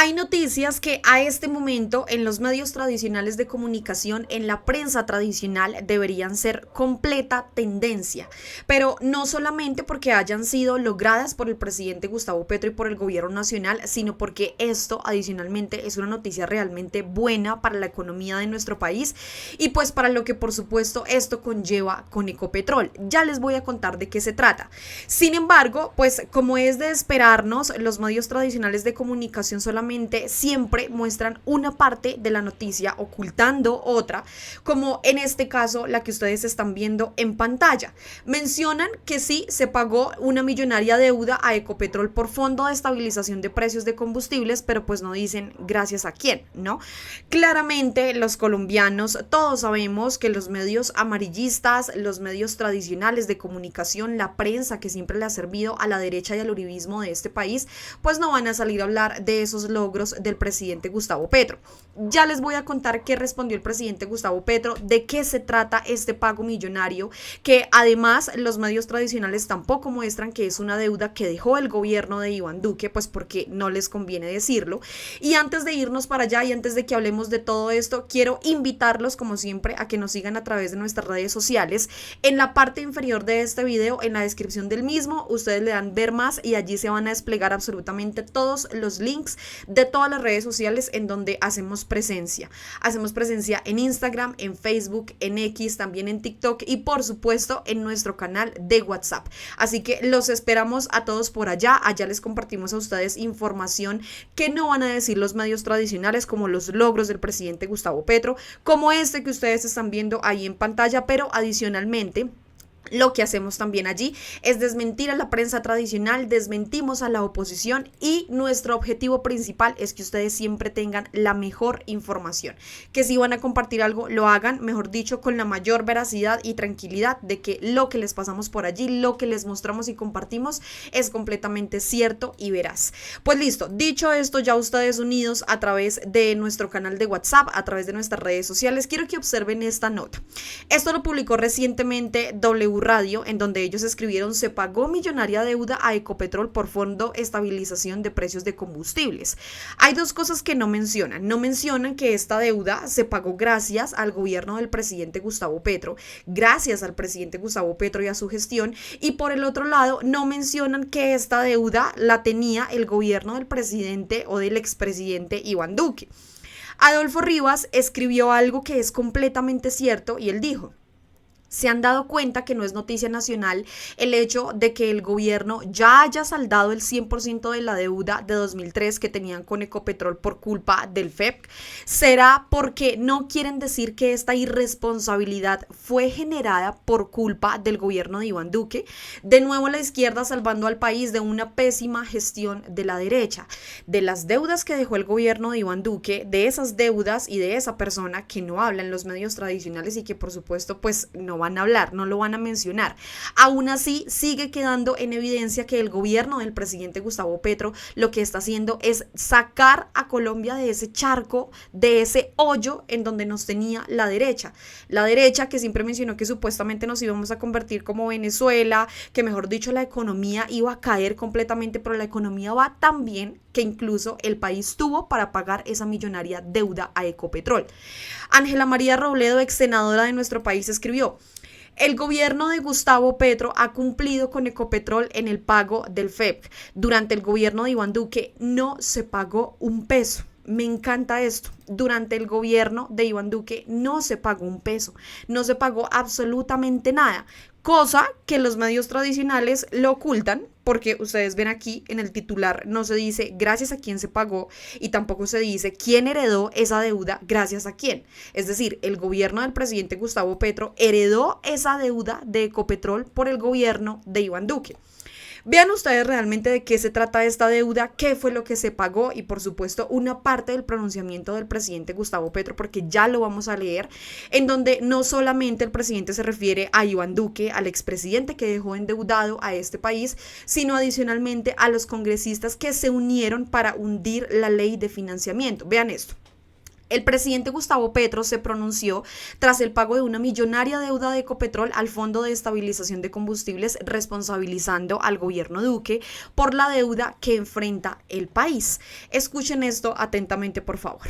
Hay noticias que a este momento en los medios tradicionales de comunicación, en la prensa tradicional, deberían ser completa tendencia, pero no solamente porque hayan sido logradas por el presidente Gustavo Petro y por el gobierno nacional, sino porque esto adicionalmente es una noticia realmente buena para la economía de nuestro país y pues para lo que por supuesto esto conlleva con Ecopetrol. Ya les voy a contar de qué se trata. Sin embargo, pues como es de esperarnos, los medios tradicionales de comunicación solamente siempre muestran una parte de la noticia ocultando otra, como en este caso la que ustedes están viendo en pantalla. Mencionan que sí se pagó una millonaria deuda a Ecopetrol por Fondo de Estabilización de Precios de Combustibles, pero pues no dicen gracias a quién, ¿no? Claramente los colombianos todos sabemos que los medios amarillistas, los medios tradicionales de comunicación, la prensa que siempre le ha servido a la derecha y al uribismo de este país, pues no van a salir a hablar de esos logros del presidente Gustavo Petro. Ya les voy a contar qué respondió el presidente Gustavo Petro, de qué se trata este pago millonario, que además los medios tradicionales tampoco muestran que es una deuda que dejó el gobierno de Iván Duque, pues porque no les conviene decirlo. Y antes de irnos para allá y antes de que hablemos de todo esto, quiero invitarlos como siempre a que nos sigan a través de nuestras redes sociales. En la parte inferior de este video, en la descripción del mismo, ustedes le dan ver más y allí se van a desplegar absolutamente todos los links de todas las redes sociales en donde hacemos presencia. Hacemos presencia en Instagram, en Facebook, en X, también en TikTok y por supuesto en nuestro canal de WhatsApp. Así que los esperamos a todos por allá. Allá les compartimos a ustedes información que no van a decir los medios tradicionales, como los logros del presidente Gustavo Petro, como este que ustedes están viendo ahí en pantalla, pero adicionalmente lo que hacemos también allí es desmentir a la prensa tradicional, desmentimos a la oposición y nuestro objetivo principal es que ustedes siempre tengan la mejor información. Que si van a compartir algo, lo hagan, mejor dicho, con la mayor veracidad y tranquilidad de que lo que les pasamos por allí, lo que les mostramos y compartimos es completamente cierto y veraz. Pues listo, dicho esto, ya ustedes unidos a través de nuestro canal de WhatsApp, a través de nuestras redes sociales, quiero que observen esta nota. Esto lo publicó recientemente Radio, en donde ellos escribieron: se pagó millonaria deuda a Ecopetrol por Fondo Estabilización de Precios de Combustibles. Hay dos cosas que no mencionan. No mencionan que esta deuda se pagó gracias al gobierno del presidente Gustavo Petro, gracias al presidente Gustavo Petro y a su gestión, y por el otro lado no mencionan que esta deuda la tenía el gobierno del presidente o del expresidente Iván Duque. Adolfo Rivas escribió algo que es completamente cierto y él dijo: se han dado cuenta que no es noticia nacional el hecho de que el gobierno ya haya saldado el 100% de la deuda de 2003 que tenían con Ecopetrol por culpa del FEP. ¿Será porque no quieren decir que esta irresponsabilidad fue generada por culpa del gobierno de Iván Duque? De nuevo la izquierda salvando al país de una pésima gestión de la derecha, de las deudas que dejó el gobierno de Iván Duque, de esas deudas y de esa persona que no habla en los medios tradicionales y que por supuesto pues no van a hablar, no lo van a mencionar. Aún así, sigue quedando en evidencia que el gobierno del presidente Gustavo Petro lo que está haciendo es sacar a Colombia de ese charco, de ese hoyo en donde nos tenía la derecha. La derecha que siempre mencionó que supuestamente nos íbamos a convertir como Venezuela, que mejor dicho la economía iba a caer completamente, pero la economía va tan bien que incluso el país tuvo para pagar esa millonaria deuda a Ecopetrol. Ángela María Robledo, ex senadora de nuestro país, escribió: el gobierno de Gustavo Petro ha cumplido con Ecopetrol en el pago del FEP. Durante el gobierno de Iván Duque no se pagó un peso. Me encanta esto. Durante el gobierno de Iván Duque no se pagó un peso, no se pagó absolutamente nada, cosa que los medios tradicionales lo ocultan, porque ustedes ven aquí en el titular no se dice gracias a quién se pagó y tampoco se dice quién heredó esa deuda, gracias a quién. Es decir, el gobierno del presidente Gustavo Petro heredó esa deuda de Ecopetrol por el gobierno de Iván Duque. Vean ustedes realmente de qué se trata esta deuda, qué fue lo que se pagó y por supuesto una parte del pronunciamiento del presidente Gustavo Petro, porque ya lo vamos a leer, en donde no solamente el presidente se refiere a Iván Duque, al expresidente que dejó endeudado a este país, sino adicionalmente a los congresistas que se unieron para hundir la ley de financiamiento. Vean esto. El presidente Gustavo Petro se pronunció tras el pago de una millonaria deuda de Ecopetrol al Fondo de Estabilización de Combustibles, responsabilizando al gobierno Duque por la deuda que enfrenta el país. Escuchen esto atentamente, por favor.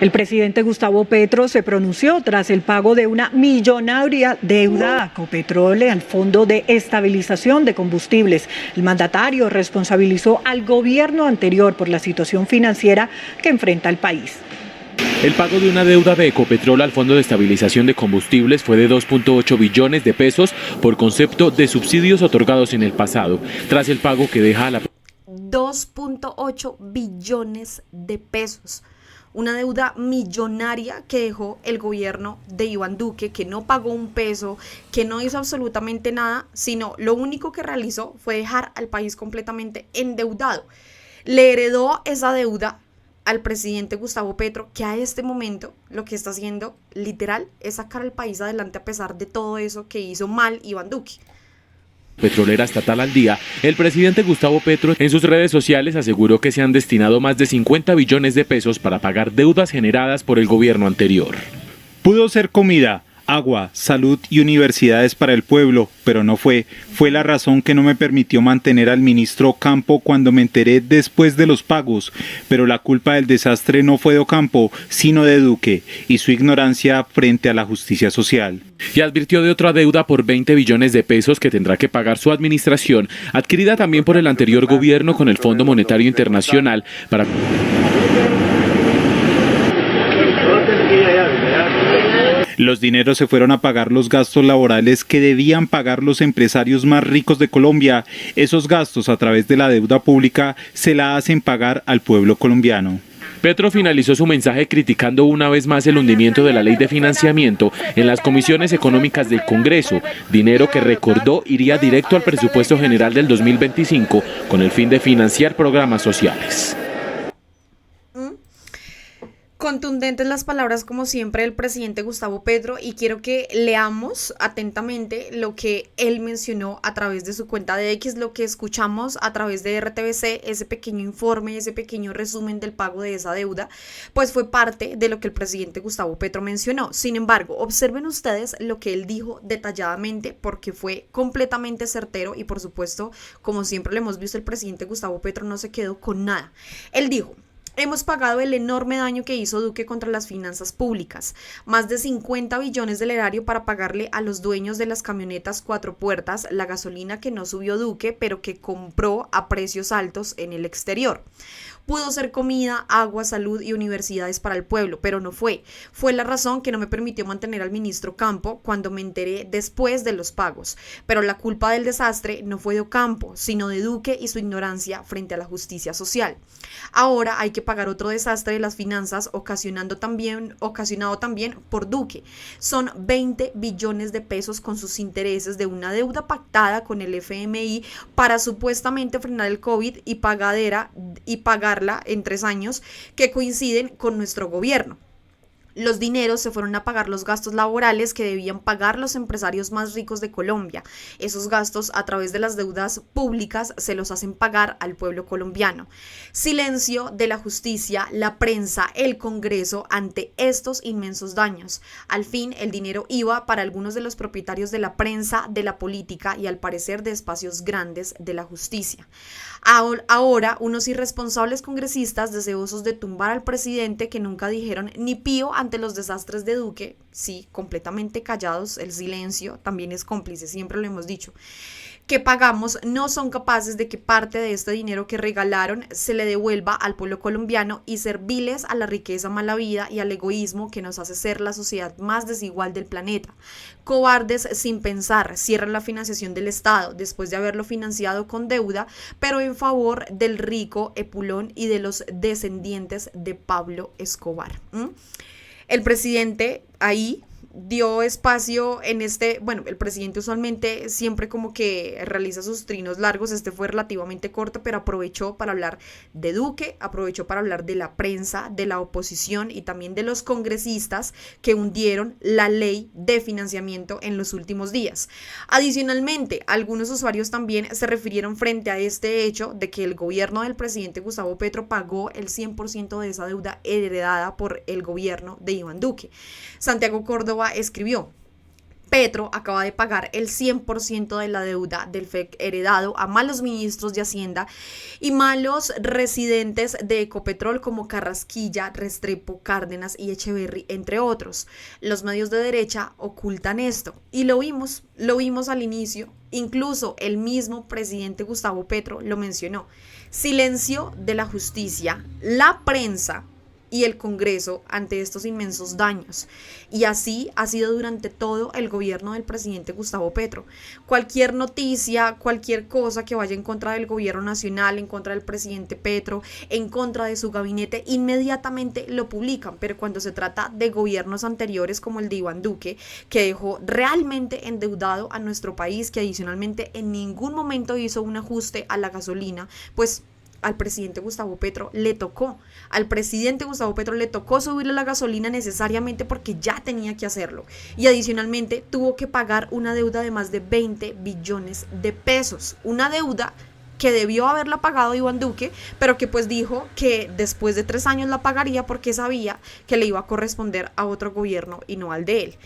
El presidente Gustavo Petro se pronunció tras el pago de una millonaria deuda a Ecopetrol al Fondo de Estabilización de Combustibles. El mandatario responsabilizó al gobierno anterior por la situación financiera que enfrenta el país. El pago de una deuda de Ecopetrol al Fondo de Estabilización de Combustibles fue de 2.8 billones de pesos por concepto de subsidios otorgados en el pasado, tras el pago que deja a la 2.8 billones de pesos. Una deuda millonaria que dejó el gobierno de Iván Duque, que no pagó un peso, que no hizo absolutamente nada, sino lo único que realizó fue dejar al país completamente endeudado. Le heredó esa deuda al presidente Gustavo Petro, que a este momento lo que está haciendo literal es sacar al país adelante a pesar de todo eso que hizo mal Iván Duque. Petrolera estatal al día, el presidente Gustavo Petro en sus redes sociales aseguró que se han destinado más de 50 billones de pesos para pagar deudas generadas por el gobierno anterior. Pudo ser comida, agua, salud y universidades para el pueblo, pero no fue. Fue la razón que no me permitió mantener al ministro Campo cuando me enteré después de los pagos. Pero la culpa del desastre no fue de Ocampo, sino de Duque y su ignorancia frente a la justicia social. Y advirtió de otra deuda por 20 billones de pesos que tendrá que pagar su administración, adquirida también por el anterior gobierno con el Fondo Monetario Internacional para... Los dineros se fueron a pagar los gastos laborales que debían pagar los empresarios más ricos de Colombia. Esos gastos, a través de la deuda pública, se la hacen pagar al pueblo colombiano. Petro finalizó su mensaje criticando una vez más el hundimiento de la ley de financiamiento en las comisiones económicas del Congreso, dinero que recordó iría directo al presupuesto general del 2025 con el fin de financiar programas sociales. Contundentes las palabras, como siempre, del presidente Gustavo Petro, y quiero que leamos atentamente lo que él mencionó a través de su cuenta de X, lo que escuchamos a través de RTVC, ese pequeño informe, ese pequeño resumen del pago de esa deuda, pues fue parte de lo que el presidente Gustavo Petro mencionó. Sin embargo, observen ustedes lo que él dijo detalladamente, porque fue completamente certero y, por supuesto, como siempre lo hemos visto, el presidente Gustavo Petro no se quedó con nada. Él dijo: hemos pagado el enorme daño que hizo Duque contra las finanzas públicas, más de 50 billones del erario para pagarle a los dueños de las camionetas 4 puertas la gasolina que no subió Duque, pero que compró a precios altos en el exterior. Pudo ser comida, agua, salud y universidades para el pueblo, pero no fue. Fue la razón que no me permitió mantener al ministro Campo cuando me enteré después de los pagos. Pero la culpa del desastre no fue de Ocampo, sino de Duque y su ignorancia frente a la justicia social. Ahora hay que pagar otro desastre de las finanzas ocasionado también por Duque. Son 20 billones de pesos con sus intereses de una deuda pactada con el FMI para supuestamente frenar el COVID y pagarla en 3 años que coinciden con nuestro gobierno. Los dineros se fueron a pagar los gastos laborales que debían pagar los empresarios más ricos de Colombia. Esos gastos, a través de las deudas públicas, se los hacen pagar al pueblo colombiano. Silencio de la justicia, la prensa, el Congreso ante estos inmensos daños. Al fin, el dinero iba para algunos de los propietarios de la prensa, de la política y, al parecer, de espacios grandes de la justicia. Ahora, unos irresponsables congresistas deseosos de tumbar al presidente, que nunca dijeron ni pío ante los desastres de Duque, sí, completamente callados, el silencio también es cómplice, siempre lo hemos dicho, que pagamos, no son capaces de que parte de este dinero que regalaron se le devuelva al pueblo colombiano, y serviles a la riqueza mala vida y al egoísmo que nos hace ser la sociedad más desigual del planeta. Cobardes sin pensar, cierran la financiación del Estado después de haberlo financiado con deuda, pero en favor del rico Epulón y de los descendientes de Pablo Escobar. El presidente ahí dio espacio en el presidente usualmente siempre como que realiza sus trinos largos, este fue relativamente corto, pero aprovechó para hablar de Duque, aprovechó para hablar de la prensa, de la oposición y también de los congresistas que hundieron la ley de financiamiento en los últimos días. Adicionalmente, algunos usuarios también se refirieron frente a este hecho de que el gobierno del presidente Gustavo Petro pagó el 100% de esa deuda heredada por el gobierno de Iván Duque. Santiago Córdoba escribió: Petro acaba de pagar el 100% de la deuda del FEC heredado a malos ministros de Hacienda y malos residentes de Ecopetrol como Carrasquilla, Restrepo, Cárdenas y Echeverry, entre otros. Los medios de derecha ocultan esto y lo vimos al inicio, incluso el mismo presidente Gustavo Petro lo mencionó. Silencio de la justicia, la prensa y el Congreso ante estos inmensos daños. Y así ha sido durante todo el gobierno del presidente Gustavo Petro. Cualquier noticia, cualquier cosa que vaya en contra del gobierno nacional, en contra del presidente Petro, en contra de su gabinete, inmediatamente lo publican. Pero cuando se trata de gobiernos anteriores como el de Iván Duque, que dejó realmente endeudado a nuestro país, que adicionalmente en ningún momento hizo un ajuste a la gasolina, pues al presidente Gustavo Petro le tocó subirle la gasolina necesariamente porque ya tenía que hacerlo. Y adicionalmente tuvo que pagar una deuda de más de 20 billones de pesos. Una deuda que debió haberla pagado Iván Duque, pero que pues dijo que después de 3 años la pagaría porque sabía que le iba a corresponder a otro gobierno y no al de él.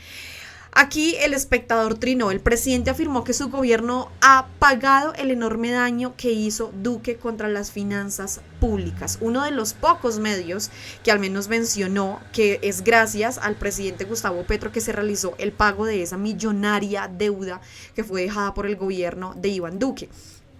Aquí el espectador trinó. El presidente afirmó que su gobierno ha pagado el enorme daño que hizo Duque contra las finanzas públicas. Uno de los pocos medios que al menos mencionó que es gracias al presidente Gustavo Petro que se realizó el pago de esa millonaria deuda que fue dejada por el gobierno de Iván Duque.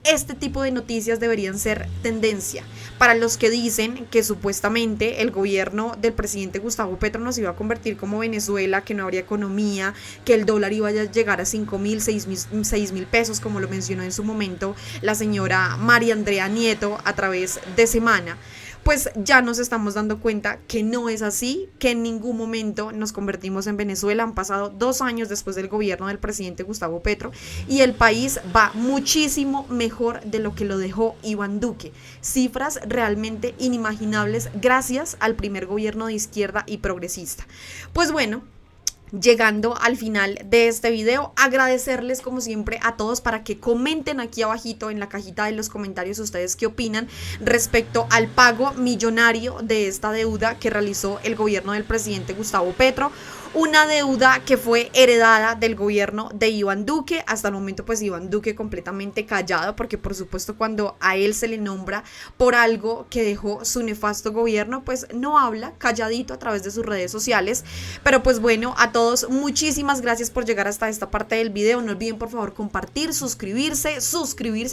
Este tipo de noticias deberían ser tendencia para los que dicen que supuestamente el gobierno del presidente Gustavo Petro nos iba a convertir como Venezuela, que no habría economía, que el dólar iba a llegar a 5.000, 6.000 pesos, como lo mencionó en su momento la señora María Andrea Nieto a través de Semana. Pues ya nos estamos dando cuenta que no es así, que en ningún momento nos convertimos en Venezuela. Han pasado 2 años después del gobierno del presidente Gustavo Petro y el país va muchísimo mejor de lo que lo dejó Iván Duque. Cifras realmente inimaginables gracias al primer gobierno de izquierda y progresista. Pues bueno, llegando al final de este video, agradecerles como siempre a todos para que comenten aquí abajito en la cajita de los comentarios ustedes qué opinan respecto al pago millonario de esta deuda que realizó el gobierno del presidente Gustavo Petro. Una deuda que fue heredada del gobierno de Iván Duque. Hasta el momento pues Iván Duque completamente callado, porque por supuesto cuando a él se le nombra por algo que dejó su nefasto gobierno, pues no habla, calladito a través de sus redes sociales. Pero pues bueno, a todos muchísimas gracias por llegar hasta esta parte del video. No olviden por favor compartir, suscribirse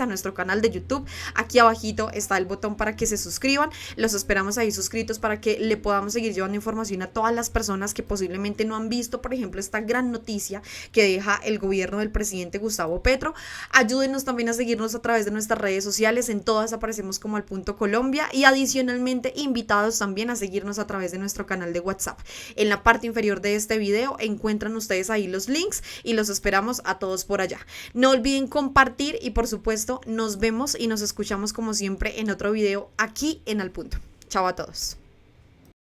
a nuestro canal de YouTube. Aquí abajito está el botón para que se suscriban. Los esperamos ahí suscritos para que le podamos seguir llevando información a todas las personas que posiblemente no han visto, por ejemplo, esta gran noticia que deja el gobierno del presidente Gustavo Petro. Ayúdenos también a seguirnos a través de nuestras redes sociales, en todas aparecemos como @Colombia, y adicionalmente invitados también a seguirnos a través de nuestro canal de WhatsApp. En la parte inferior de este video encuentran ustedes ahí los links y los esperamos a todos por allá. No olviden compartir y por supuesto nos vemos y nos escuchamos como siempre en otro video aquí en Al Punto. Chao a todos.